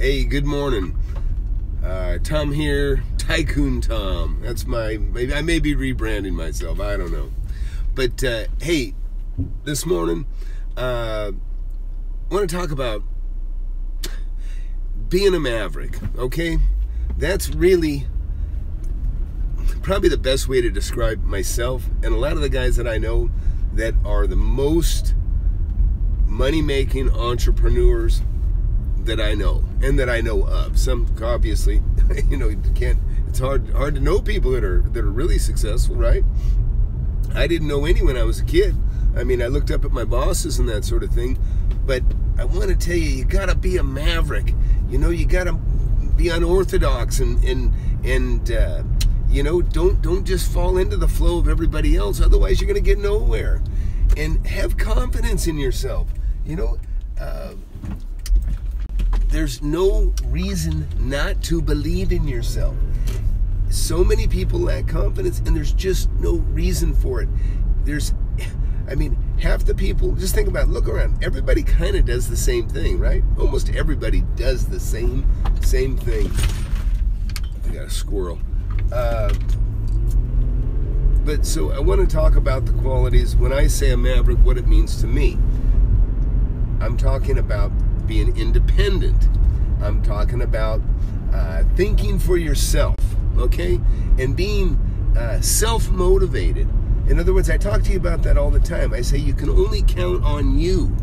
Hey, good morning. Tom here, Tycoon Tom. That's I may be rebranding myself, I don't know. But hey, this morning, I want to talk about being a maverick, okay? That's really probably the best way to describe myself and a lot of the guys that I know that are the most money-making entrepreneurs that I know and that I know of. Some obviously, you can't. It's hard to know people that are really successful, right? I didn't know any when I was a kid. I mean, I looked up at my bosses and that sort of thing. But I want to tell you, you gotta be a maverick. You gotta be unorthodox and don't just fall into the flow of everybody else. Otherwise, you're gonna get nowhere. And have confidence in yourself. There's no reason not to believe in yourself. So many people lack confidence, and there's just no reason for it. Half the people, just think about it, look around. Everybody kind of does the same thing, right? Almost everybody does the same thing. I got a squirrel. But so I want to talk about the qualities. When I say a maverick, what it means to me. I'm talking about being independent. I'm talking about thinking for yourself, okay? And being self-motivated. In other words, I talk to you about that all the time. I say you can only count on you.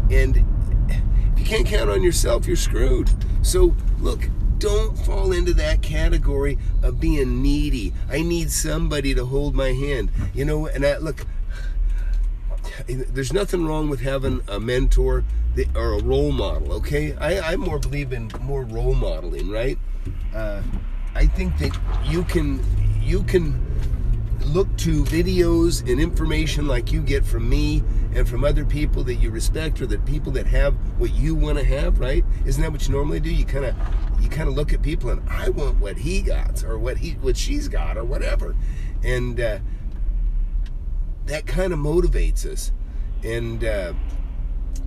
And if you can't count on yourself, you're screwed. So look, don't fall into that category of being needy. I need somebody to hold my hand. Look, there's nothing wrong with having a mentor or a role model, okay? I more believe in more role modeling, right? I think that you can look to videos and information like you get from me and from other people that you respect, or that people that have what you want to have, right? Isn't that what you normally do? You kind of look at people and I want what he got, or what she's got, or whatever, and that kind of motivates us. And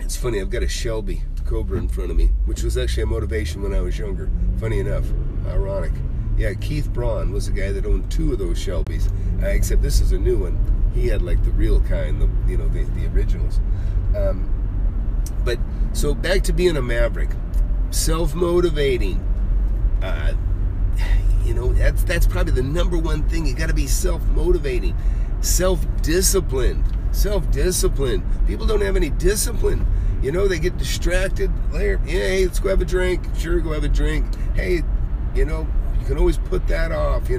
it's funny, I've got a Shelby Cobra in front of me, which was actually a motivation when I was younger. Funny enough, ironic. Yeah, Keith Braun was the guy that owned 2 of those Shelbys, except this is a new one. He had like the real kind, the originals. But so back to being a maverick, self-motivating. That's probably the number one thing. You got to be self-motivating, self-disciplined. People don't have any discipline. They get distracted. Hey, let's go have a drink. Sure, go have a drink. Hey, you can always put that off.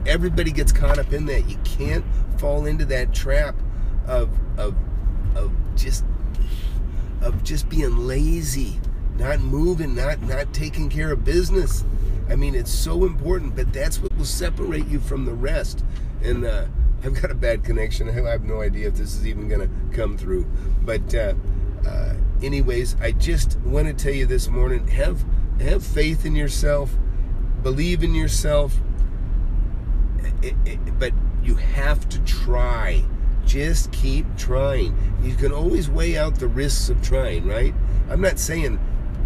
Everybody gets caught up in that. You can't fall into that trap of just being lazy, not moving, not taking care of business. I mean, it's so important, but that's what will separate you from the rest. And I've got a bad connection. I have no idea if this is even going to come through. But anyways, I just want to tell you this morning, have faith in yourself, believe in yourself, but you have to try. Just keep trying. You can always weigh out the risks of trying, right? I'm not saying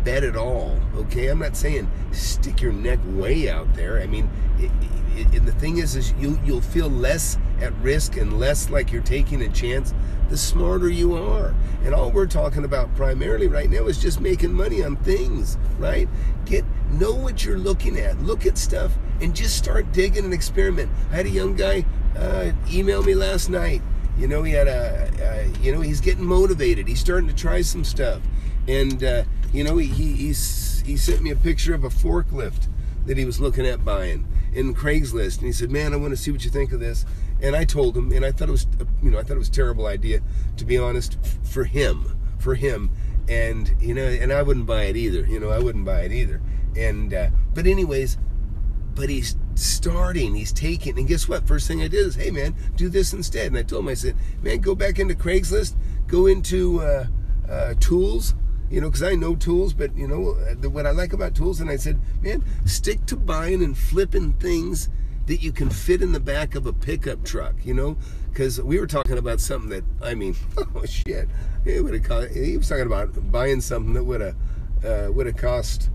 bet it all, okay? I'm not saying stick your neck way out there. I mean, and the thing is you'll feel less at risk and less like you're taking a chance the smarter you are. And all we're talking about primarily right now is just making money on things, right? Know what you're looking at. Look at stuff and just start digging and experiment. I had a young guy email me last night. He had he's getting motivated. He's starting to try some stuff. And he sent me a picture of a forklift that he was looking at buying in Craigslist, and he said, "Man, I want to see what you think of this." And I told him, and I thought it was, I thought it was a terrible idea, to be honest, for him, and and I wouldn't buy it either. I wouldn't buy it either. And but he's starting, he's taking, and guess what? First thing I did is, hey man, do this instead. And I told him, I said, man, go back into Craigslist, go into tools. Because I know tools, but what I like about tools, and I said, man, stick to buying and flipping things that you can fit in the back of a pickup truck, because we were talking about something that, oh shit, he was talking about buying something that would have would have cost,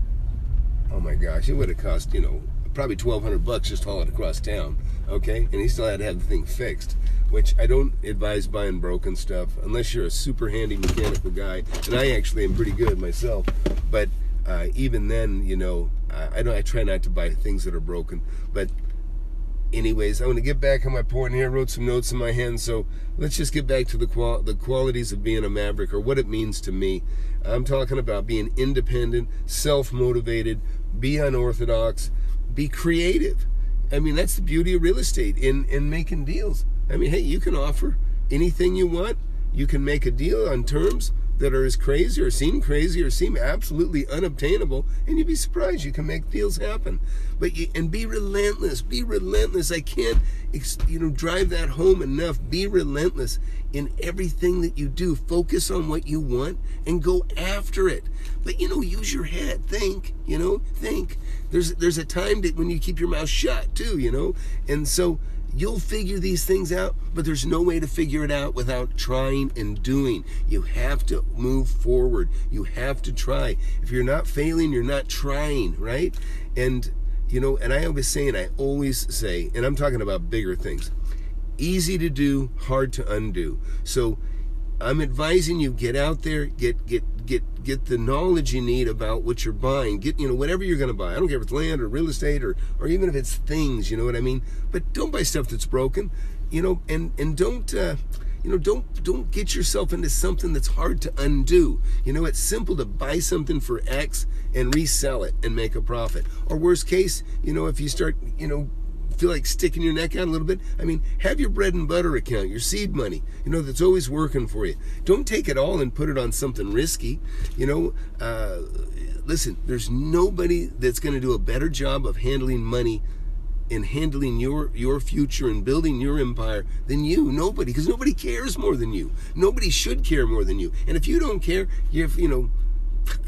oh my gosh, it would have cost, you know, probably $1,200 just haul it across town, okay? And he still had to have the thing fixed, which I don't advise buying broken stuff unless you're a super handy mechanical guy, and I actually am pretty good myself. But even then, you know, I try not to buy things that are broken. But anyways, I'm going to get back on my point here. I wrote some notes in my hand, so let's just get back to the qualities of being a Maverick, or what it means to me. I'm talking about being independent, self-motivated, be unorthodox, be creative. I mean, that's the beauty of real estate in making deals. I mean, hey, you can offer anything you want. You can make a deal on terms that are as crazy or seem absolutely unobtainable, and you'd be surprised you can make deals happen. But and be relentless. Be relentless. I can't, you know, drive that home enough. Be relentless in everything that you do. Focus on what you want and go after it. But, you know, use your head. Think. You know, think. There's a time that when you keep your mouth shut too. You know, and so you'll figure these things out, but there's no way to figure it out without trying and doing. You have to move forward. You have to try. If you're not failing, you're not trying, right? And, you know, and I always say, and I'm talking about bigger things, easy to do, hard to undo. So I'm advising you, get out there, get the knowledge you need about what you're buying. Get, you know, whatever you're going to buy. I don't care if it's land or real estate or even if it's things, you know what I mean? But don't buy stuff that's broken, you know, and don't, you know, don't get yourself into something that's hard to undo. You know, it's simple to buy something for X and resell it and make a profit. Or worst case, you know, if you start, you know, feel like sticking your neck out a little bit, I mean, have your bread and butter account, your seed money, you know, that's always working for you. Don't take it all and put it on something risky. You know, listen, there's nobody that's going to do a better job of handling money and handling your future and building your empire than you. Nobody, because nobody cares more than you. Nobody should care more than you. And if you don't care, you know,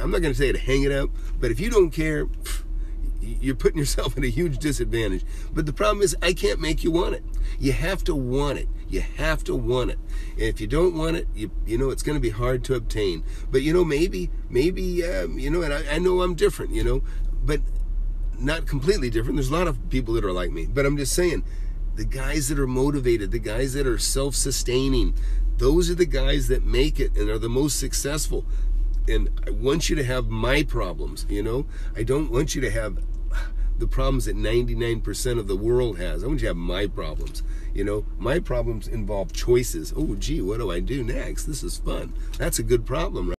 I'm not going to say to hang it up, but if you don't care, you're putting yourself at a huge disadvantage. But the problem is, I can't make you want it. You have to want it. You have to want it. And if you don't want it, you know, it's going to be hard to obtain. But, you know, maybe, you know, and I know I'm different, you know, but not completely different. There's a lot of people that are like me. But I'm just saying, the guys that are motivated, the guys that are self-sustaining, those are the guys that make it and are the most successful. And I want you to have my problems, you know. I don't want you to have the problems that 99% of the world has. I want you to have my problems. You know, my problems involve choices. Oh, gee, what do I do next? This is fun. That's a good problem, right?